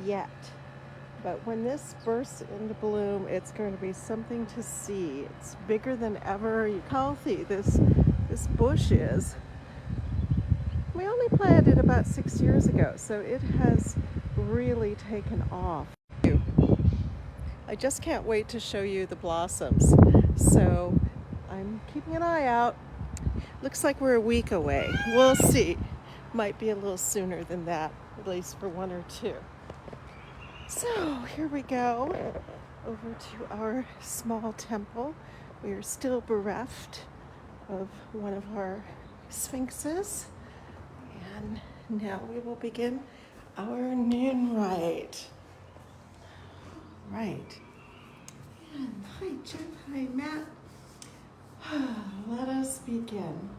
yet. But when this bursts into bloom, it's going to be something to see. It's bigger than ever. Healthy this bush is. We only planted it about 6 years ago, so it has really taken off. I just can't wait to show you the blossoms. So I'm keeping an eye out. Looks like we're a week away. We'll see. Might be a little sooner than that, at least for one or two. So here we go over to our small temple. We are still bereft of one of our sphinxes. And now we will begin our noon rite. Right. And hi, Jeff. Hi, Matt. Let us begin.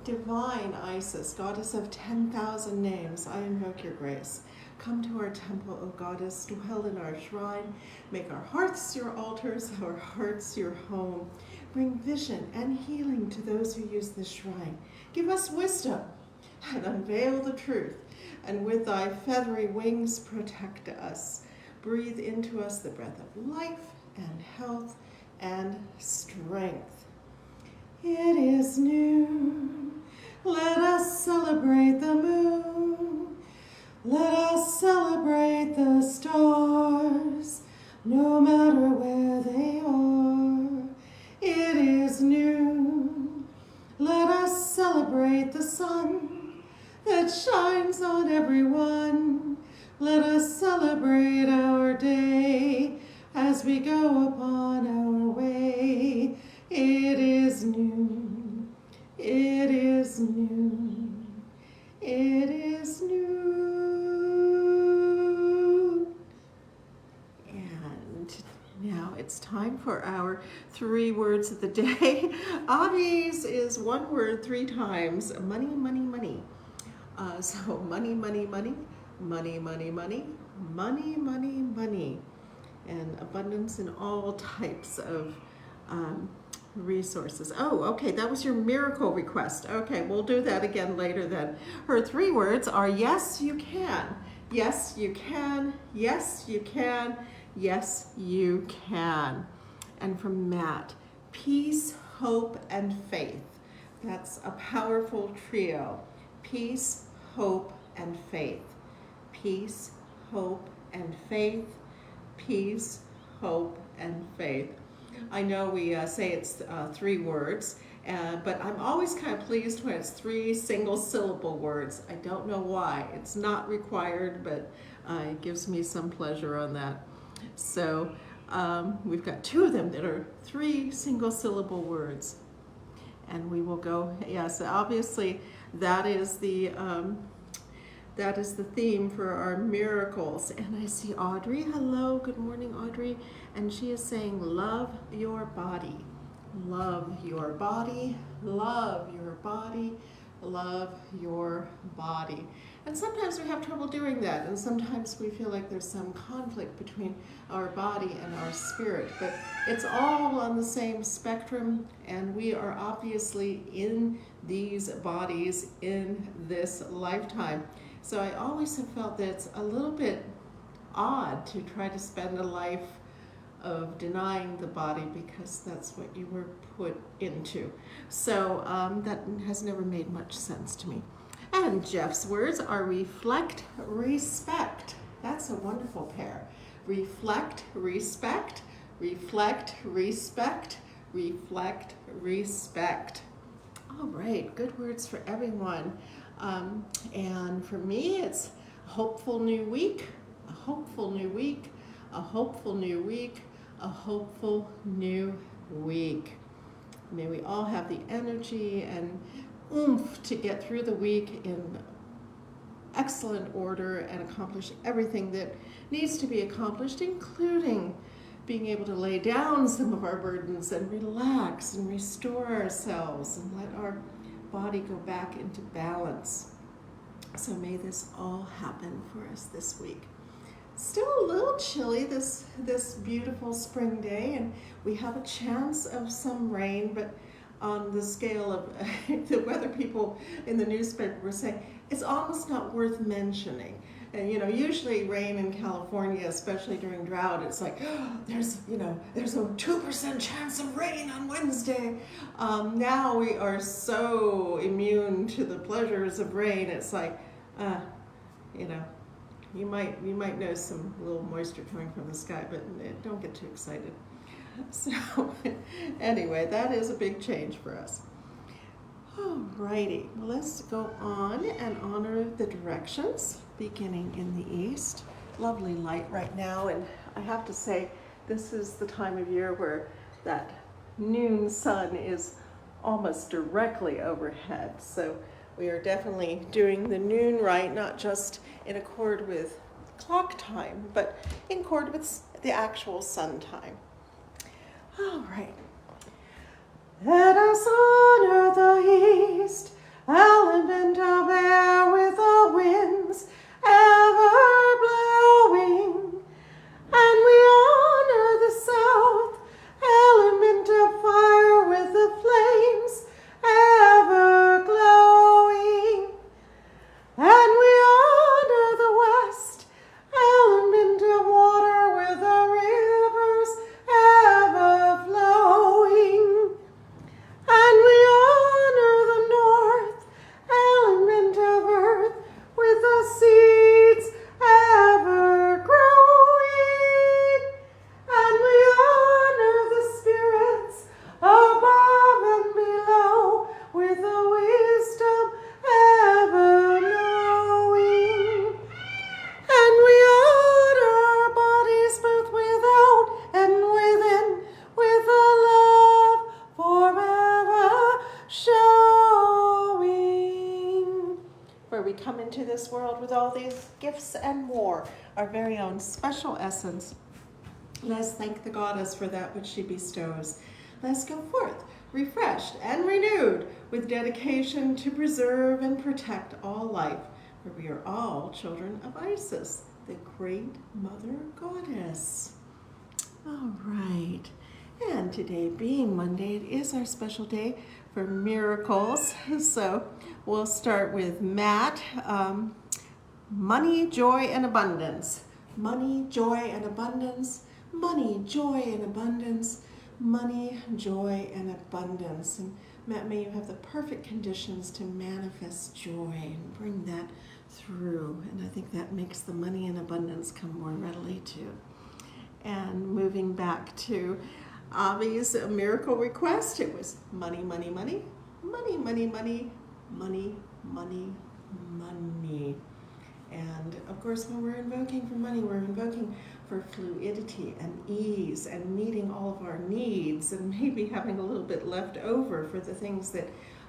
Divine Isis, goddess of 10,000 names, I invoke your grace. Come to our temple, O goddess, dwell in our shrine. Make our hearths your altars, our hearts your home. Bring vision and healing to those who use this shrine. Give us wisdom and unveil the truth. And with thy feathery wings, protect us. Breathe into us the breath of life and health and strength. It is noon. Let us celebrate the moon. Let us celebrate the stars, no matter where they are. It is noon. Let us celebrate the sun that shines on everyone. Let us celebrate our day as we go upon our way. It is noon. It is noon. It is noon. And now it's time for our 3 words of the day. Avi's is 1 word 3 times. Money, money, money. So money, money, money, money, money, money, money, money, money, and abundance in all types of resources. Oh, okay, that was your miracle request. Okay, we'll do that again later then. Her 3 words are yes, you can. Yes, you can. Yes, you can. Yes, you can. And from Matt, peace, hope, and faith. That's a powerful trio. Peace, hope, and faith. Peace, hope, and faith. Peace, hope, and faith. I know we say it's 3 words, but I'm always kind of pleased when it's 3 single syllable words. I don't know why. It's not required, but it gives me some pleasure on that. So we've got 2 of them that are 3 single syllable words. And we will go, yes, obviously that is the theme for our miracles. And I see Audrey. Hello, good morning, Audrey. And she is saying, love your body. Love your body. Love your body. Love your body. And sometimes we have trouble doing that. And sometimes we feel like there's some conflict between our body and our spirit. But it's all on the same spectrum. And we are obviously in these bodies in this lifetime. So I always have felt that it's a little bit odd to try to spend a life of denying the body because that's what you were put into. So that has never made much sense to me. And Jeff's words are reflect, respect. That's a wonderful pair. Reflect, respect, reflect, respect, reflect, respect. All right, good words for everyone. And for me, it's a hopeful new week, a hopeful new week, a hopeful new week, a hopeful new week. May we all have the energy and oomph to get through the week in excellent order and accomplish everything that needs to be accomplished, including being able to lay down some of our burdens and relax and restore ourselves and let our body go back into balance. So may this all happen for us this week. Still a little chilly this beautiful spring day, and we have a chance of some rain, but on the scale of the weather people in the newspaper were saying, it's almost not worth mentioning. And usually rain in California, especially during drought, it's like, there's a 2% chance of rain on Wednesday. Now we are so immune to the pleasures of rain. It's like, you might know some little moisture coming from the sky, but don't get too excited. So anyway, that is a big change for us. Alrighty, well, let's go on and honor the directions, beginning in the east. Lovely light right now, and I have to say, this is the time of year where that noon sun is almost directly overhead. So we are definitely doing the noon right, not just in accord with clock time, but in accord with the actual sun time. All right. Let us honor the east, element of air with the winds ever blowing. And we honor the south, element of fire with the flames ever glowing. And we honor the west, element of water with the rivers ever flowing. And we honor the north, element of earth with the seeds ever growing. And we honor the spirits above and below with the wisdom ever knowing. And we honor our bodies both without and within with a love forever showing. Where we come into this world with all these gifts and more, our very own special essence. Let's thank the goddess for that which she bestows. Let's go forth, refreshed and renewed, with dedication to preserve and protect all life, for we are all children of Isis, the great mother goddess. All right, and today being Monday, it is our special day for miracles. So we'll start with Matt. Money, joy, and abundance. Money, joy, and abundance. Money, joy, and abundance. Money, joy, and abundance. And Matt, may you have the perfect conditions to manifest joy and bring that through. And I think that makes the money and abundance come more readily too. And moving back to Avi's miracle request, it was money, money, money, money, money, money, money, money, money. And of course, when we're invoking for money, we're invoking for fluidity and ease and meeting all of our needs and maybe having a little bit left over for the things that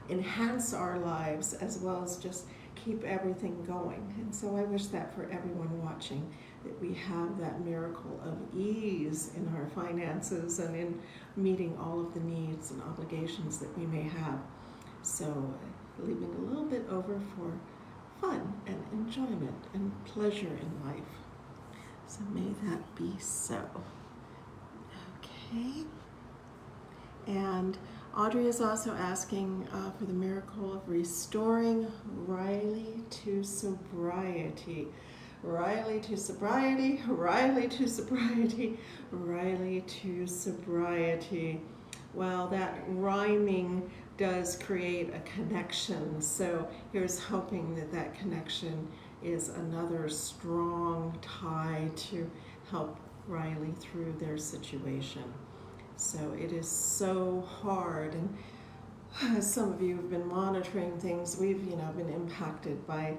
enhance our lives as well as just keep everything going. And so I wish that for everyone watching, that we have that miracle of ease in our finances and in meeting all of the needs and obligations that we may have. So leaving a little bit over for fun and enjoyment and pleasure in life. So may that be so. Okay. And Audrey is also asking for the miracle of restoring Riley to sobriety. Riley to sobriety, Riley to sobriety, Riley to sobriety. Well, that rhyming does create a connection. So here's hoping that that connection is another strong tie to help Riley through their situation. So it is so hard, and as some of you have been monitoring things, we've been impacted by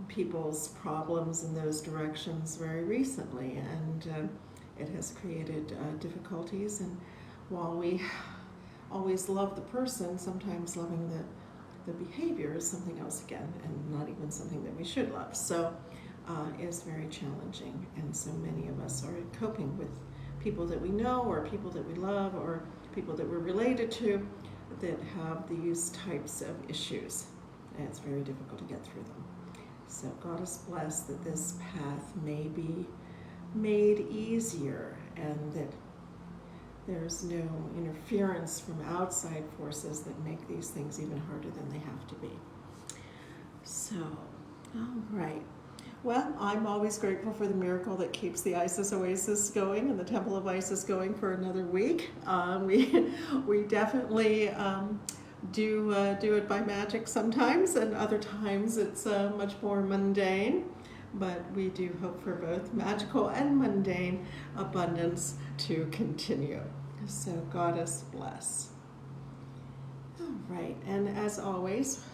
people's problems in those directions very recently, and it has created difficulties. And while we always love the person, sometimes loving the behavior is something else again, and not even something that we should love. So it's very challenging, and so many of us are coping with people that we know or people that we love or people that we're related to that have these types of issues, and it's very difficult to get through them. So God is blessed that this path may be made easier and that there's no interference from outside forces that make these things even harder than they have to be. So, all right. Well, I'm always grateful for the miracle that keeps the Isis Oasis going and the Temple of Isis going for another week. We definitely do it by magic sometimes, and other times it's much more mundane. But we do hope for both magical and mundane abundance to continue. So Goddess bless. All right, and as always,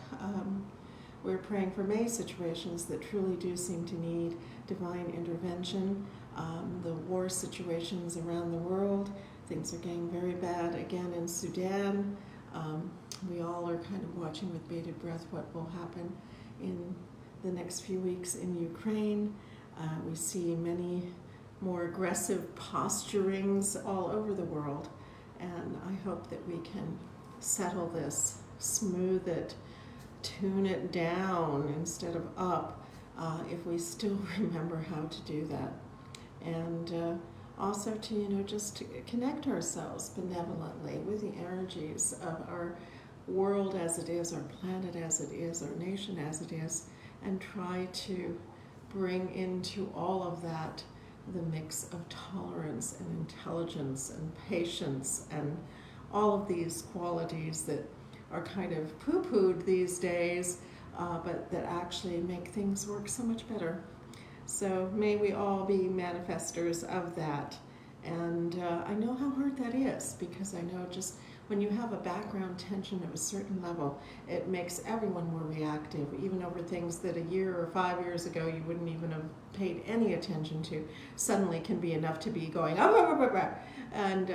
we're praying for many situations that truly do seem to need divine intervention. The war situations around the world, things are getting very bad again in Sudan. We all are kind of watching with bated breath what will happen in the next few weeks in Ukraine. We see many more aggressive posturings all over the world, and I hope that we can settle this, smooth it, tune it down instead of up, if we still remember how to do that. And also to, just to connect ourselves benevolently with the energies of our world as it is, our planet as it is, our nation as it is, and try to bring into all of that the mix of tolerance and intelligence and patience and all of these qualities that are kind of poo-pooed these days, but that actually make things work so much better. So may we all be manifestors of that. And I know how hard that is, because I know just when you have a background tension of a certain level, it makes everyone more reactive, even over things that a year or 5 years ago you wouldn't even have paid any attention to, suddenly can be enough to be going, and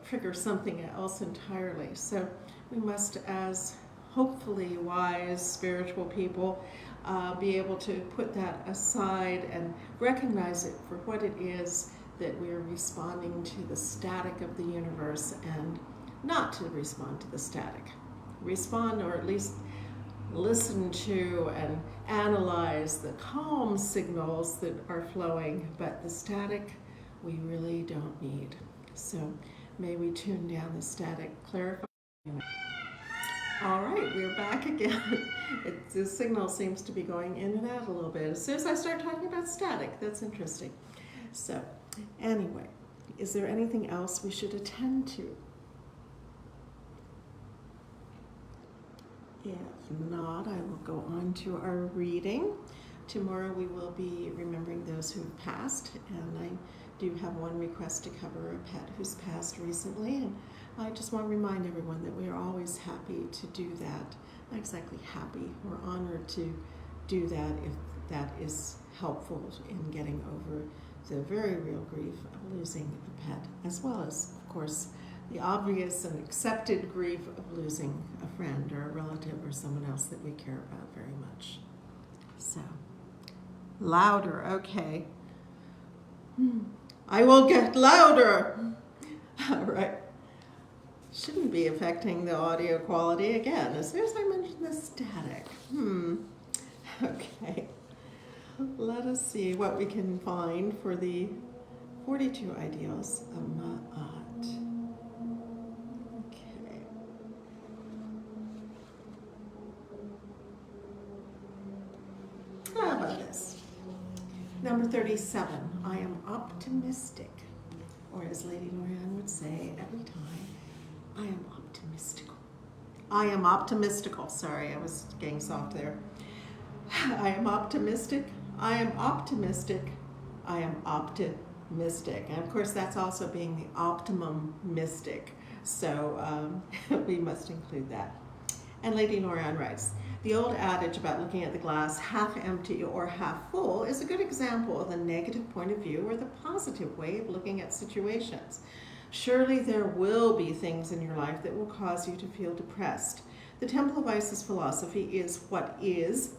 trigger something else entirely. So we must, as hopefully wise spiritual people, be able to put that aside and recognize it for what it is, that we are responding to the static of the universe and not to respond to the static. Respond, or at least listen to and analyze the calm signals that are flowing, but the static we really don't need. So may we tune down the static, clarify. All right, we're back again. The signal seems to be going in and out a little bit as soon as I start talking about static. That's interesting. So anyway, is there anything else we should attend to? If not, I will go on to our reading. Tomorrow we will be remembering those who have passed, and I do have one request to cover a pet who's passed recently, and I just want to remind everyone that we are always happy to do that. Not exactly happy, we're honored to do that if that is helpful in getting over the very real grief of losing a pet, as well as, of course, the obvious and accepted grief of losing a friend or a relative or someone else that we care about very much. So, louder, okay. I will get louder. All right. Shouldn't be affecting the audio quality again, as soon as I mention the static. Okay. Let us see what we can find for the 42 ideals of Ma'at. Okay. How about this? Number 37, I am optimistic. Or as Lady Lorianne would say every time, I am optimistical. I am optimistical. Sorry, I was getting soft there. I am optimistic. I am optimistic. I am optimistic. And of course, that's also being the optimum mystic. So we must include that. And Lady Lorianne writes, the old adage about looking at the glass half empty or half full is a good example of the negative point of view or the positive way of looking at situations. Surely there will be things in your life that will cause you to feel depressed. The Temple of Isis philosophy is what is.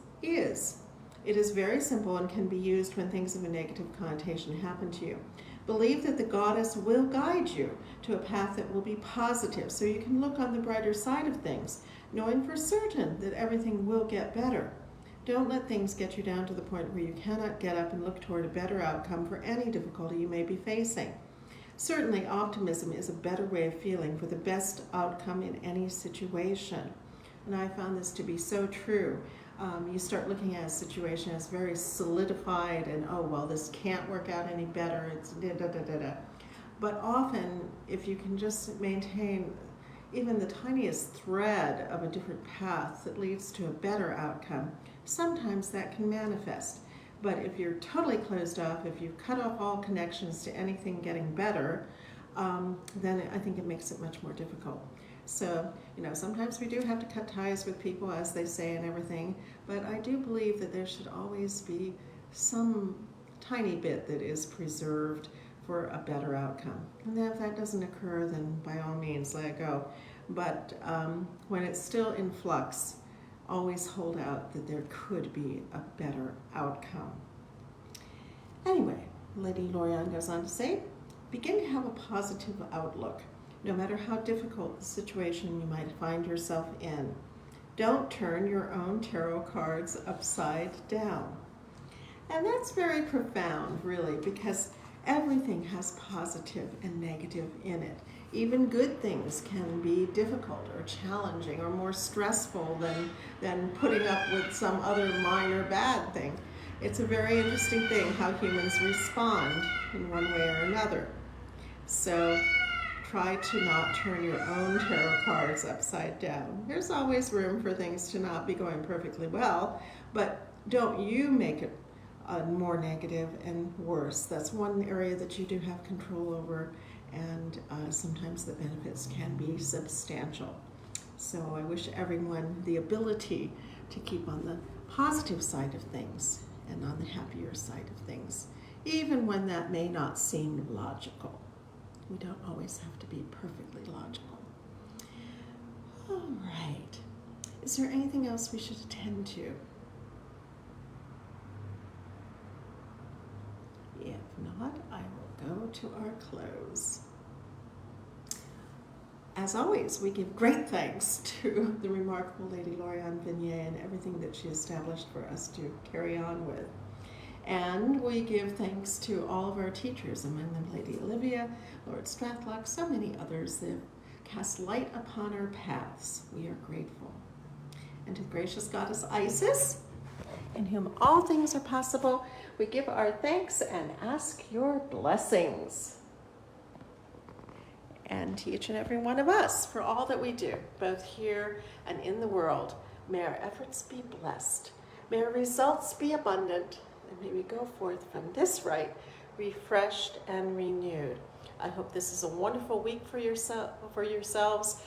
It is very simple and can be used when things of a negative connotation happen to you. Believe that the goddess will guide you to a path that will be positive, so you can look on the brighter side of things, knowing for certain that everything will get better. Don't let things get you down to the point where you cannot get up and look toward a better outcome for any difficulty you may be facing. Certainly, optimism is a better way of feeling for the best outcome in any situation. And I found this to be so true. You start looking at a situation as very solidified and, oh, well, this can't work out any better, it's da da da da da. But often, if you can just maintain even the tiniest thread of a different path that leads to a better outcome, sometimes that can manifest. But if you're totally closed off, if you've cut off all connections to anything getting better, then I think it makes it much more difficult. So, sometimes we do have to cut ties with people, as they say, and everything, but I do believe that there should always be some tiny bit that is preserved for a better outcome. And if that doesn't occur, then by all means, let it go. But when it's still in flux, always hold out that there could be a better outcome. Anyway, Lady Lorianne goes on to say, begin to have a positive outlook, no matter how difficult the situation you might find yourself in. Don't turn your own tarot cards upside down. And that's very profound, really, because everything has positive and negative in it. Even good things can be difficult or challenging or more stressful than putting up with some other minor bad thing. It's a very interesting thing how humans respond in one way or another. So try to not turn your own tarot cards upside down. There's always room for things to not be going perfectly well, but don't you make it more negative and worse. That's one area that you do have control over, and sometimes the benefits can be substantial. So I wish everyone the ability to keep on the positive side of things and on the happier side of things, even when that may not seem logical. We don't always have to be perfectly logical. All right. Is there anything else we should attend to? If not, I will go to our close. As always, we give great thanks to the remarkable Lady Lorianne Venier and everything that she established for us to carry on with. And we give thanks to all of our teachers, among them Lady Olivia, Lord Strathlock, so many others that cast light upon our paths. We are grateful. And to gracious Goddess Isis, in whom all things are possible, we give our thanks and ask your blessings. And to each and every one of us for all that we do, both here and in the world. May our efforts be blessed. May our results be abundant. And may we go forth from this rite refreshed and renewed. I hope this is a wonderful week for yourselves,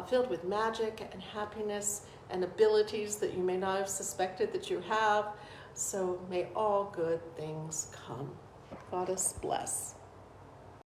filled with magic and happiness and abilities that you may not have suspected that you have. So may all good things come. Goddess bless.